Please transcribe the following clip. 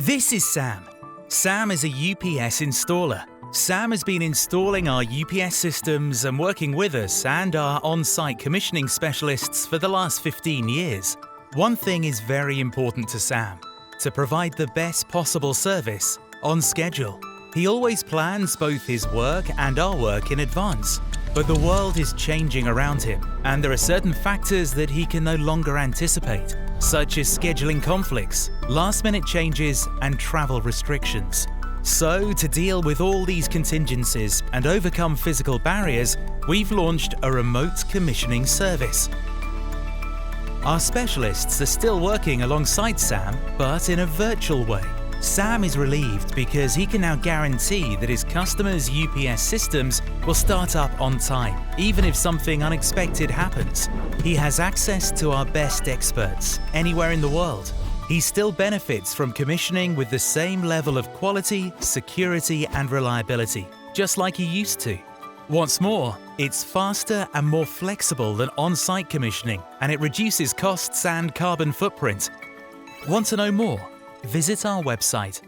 This is Sam. Sam is a UPS installer. Sam has been installing our UPS systems and working with us and our on-site commissioning specialists for the last 15 years. One thing is very important to Sam: to provide the best possible service on schedule. He always plans both his work and our work in advance. But the world is changing around him, and there are certain factors that he can no longer anticipate, such as scheduling conflicts, last-minute changes, and travel restrictions. So, to deal with all these contingencies and overcome physical barriers, we've launched a remote commissioning service. Our specialists are still working alongside Sam, but in a virtual way. Sam is relieved because he can now guarantee that his customers' UPS systems will start up on time, even if something unexpected happens. He has access to our best experts anywhere in the world. He still benefits from commissioning with the same level of quality, security, and reliability, just like he used to. What's more, it's faster and more flexible than on-site commissioning, and it reduces costs and carbon footprint. Want to know more? Visit our website